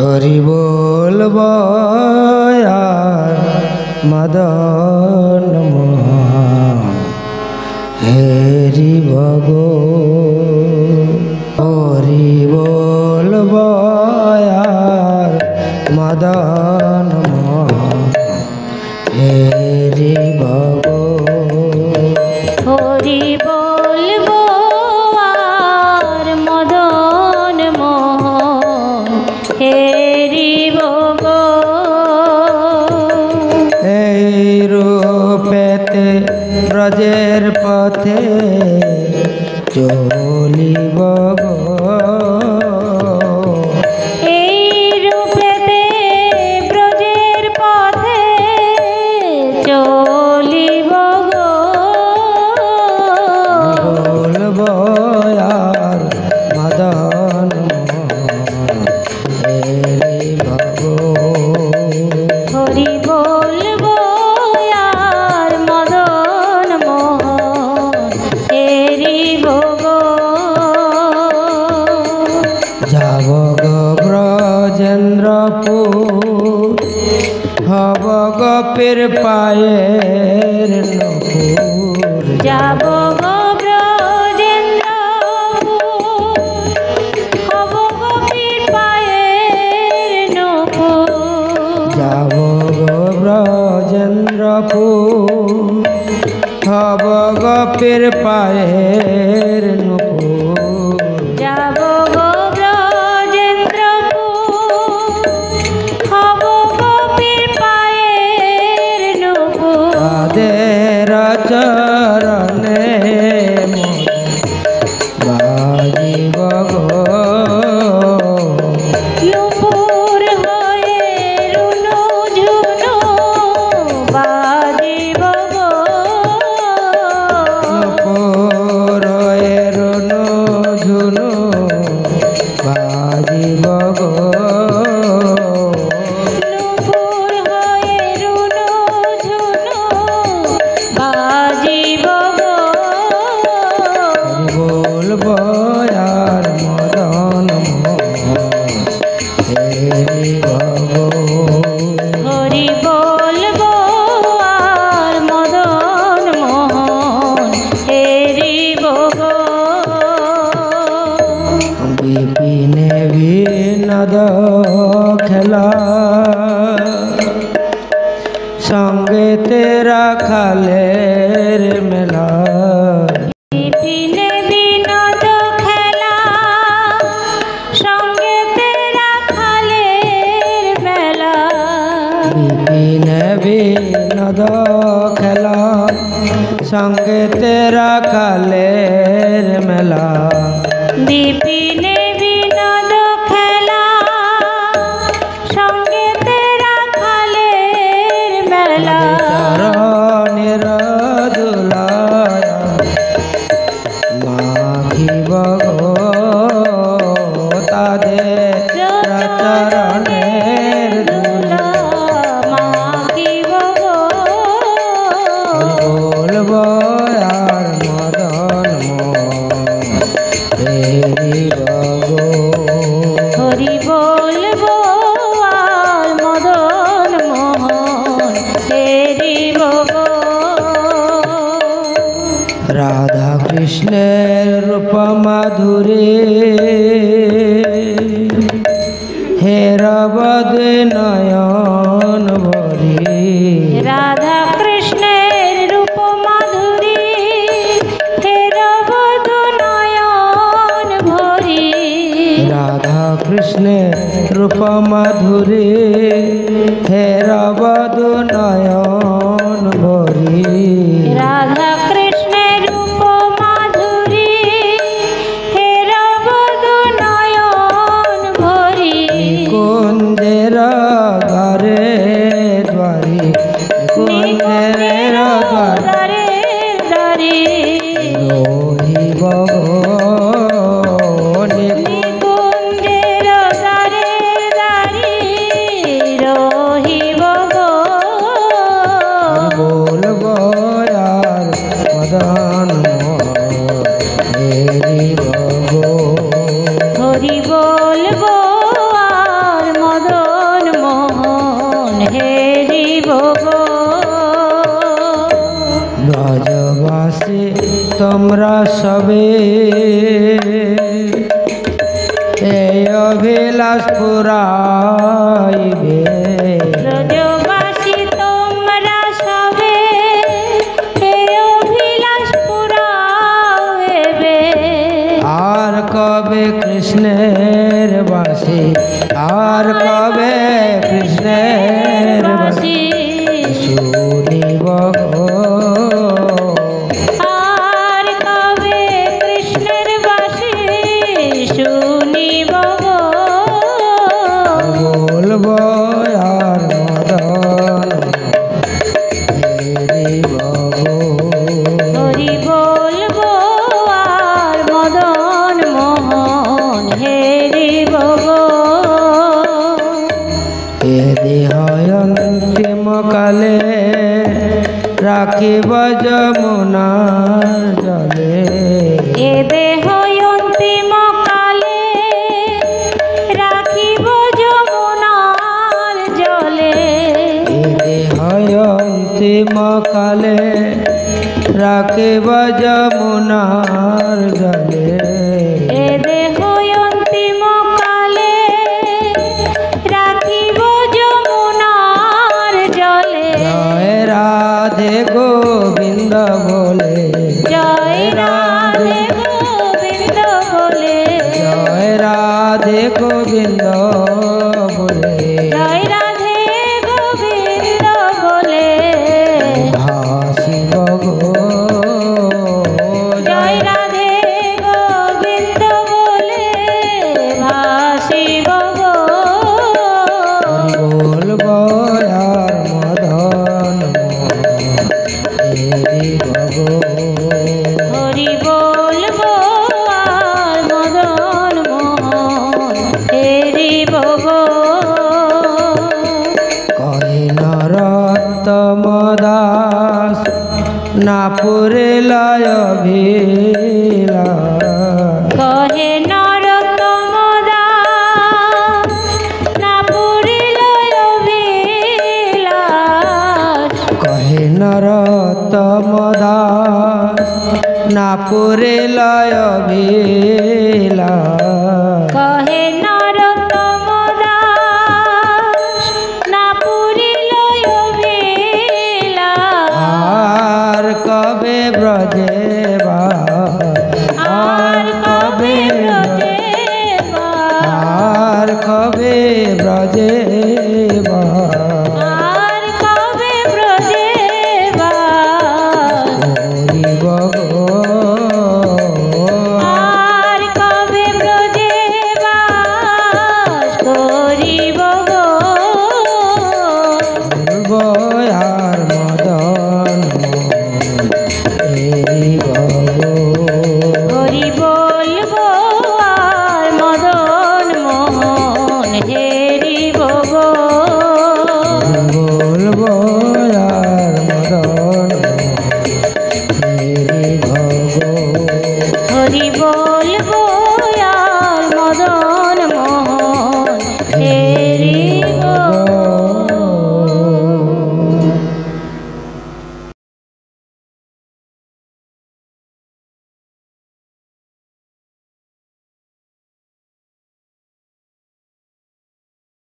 हरि बोल यार मदन हरि भगो हरि बोल यार मदन हरि भगो हरि बोल यार मदन हेरी भगो रूपेते ब्रजेर पथे चलिब गो रूपेते ब्रजेर पथे चलिब गो बोलब यार मदन हेरी भगो हरि बोलबो यार मदन मोहन हेरी भगो যাব গো ব্রজেন্দ্রপুর হব গোপীর পায়ের নপুর যাব গো ব্রজেন্দ্রপুর হব গোপীর পায়ের নপুর যাব গো ব্রজেন্দ্রপুর হব গোপীর পায়ের নপুর যাব গো ব্রজেন্দ্রপুর হব গোপীর পায়ের নপুর তাদের চরণে বাজিব গো নুপুর হয়ে রুনু ঝুনু বাজিব গো পুরয়ের ঝুনু বাজিব গো নুপুর হয়ে রুনু ঝুনু বাজিব গো বলব আর মদন হেরি ভগো হরি বলবো আর মদন মোহন হেরি ভগো বিপিনে বিনোদ খেলা সঙ্গে তেরা খালের মেলা বিপিনে বিনোদ খেলা সঙ্গে তেরা খালের মেলা বিপিনে বিনোদ খেলা সঙ্গে তেরা খালের মেলা বিপিনে বিনোদ খেলা সঙ্গে তেরা খালের মেলা চরণের দুলায় মাখিব গো তাদের চরণের দুলা মাখিব গো বলব আর মদন হেরি ভগো হরি বলবো আর মদন মোহন হেরি ভগো রাধা কৃষ্ণের রূপ মাধুরী হেরবদ নয়ন ভরি রাধা কৃষ্ণের রূপ মাধুরী হেরবদ নয়ন ভরি রাধা কৃষ্ণের রূপ মাধুরী হেরবদ নয়ন ভরি রাধা কৃষ্ণের রূপ মাধুরী হেরবদ নয়ন ভরি কুঞ্জের দ্বারে দ্বারি কুঞ্জের দ্বারে দারে রহিব গো নিকুঞ্জের দারে দারে রহিব গো বলব আর মদন হেরি ভগো হরি বলবো আর মদন তোমরা সবে এই অভিলাষ পুরাইবে ব্রজবাসী তোমরা সবে এই অভিলাষ পুরাইবে। আর কবে কৃষ্ণের বাসী, আর কবে কৃষ্ণের বাসী শুনিব গো। আর কবে কৃষ্ণের বাসী শুনিব গো। বলবো আর মদন হেরিব গো। হরি বলবো আর মদন মোহন হেরিব গো। এ দেহ অন্তিম কালে রাখিব যমুনার জলে। এ দেহ অন্তিম কালে রাখিব যমুনার জলে। এ দেহ অন্তিম কালে রাখিব যমুনার জলে। এ দেহ অন্তিম কালে রাখিব যমুনার জলে। জয় রাধে গোবিন্দ বলে, জয় রাধে গোবিন্দ বলে, জয় রাধে গোবিন্দ বলে জয় রাধে গোবিন্দ বলে ভাসিব গো। জয় রাধে গোবিন্দ বলে ভাসিব গো। বলবো আর মদন হেরিব গো। হরি বলবো আর মদন মোহন হেরিব গো। কহে নরোত্তম দাস না পুরে লয় অভিলাষ। কহে নরোত্তম দাস না পুরিল অভিলাষ। কহে নরোত্তম দাস না পুরে লয় অভিলাষ। কহে নরোত্তম দাস না পুরিল অভিলাষ। আর কবে ব্রজে বাস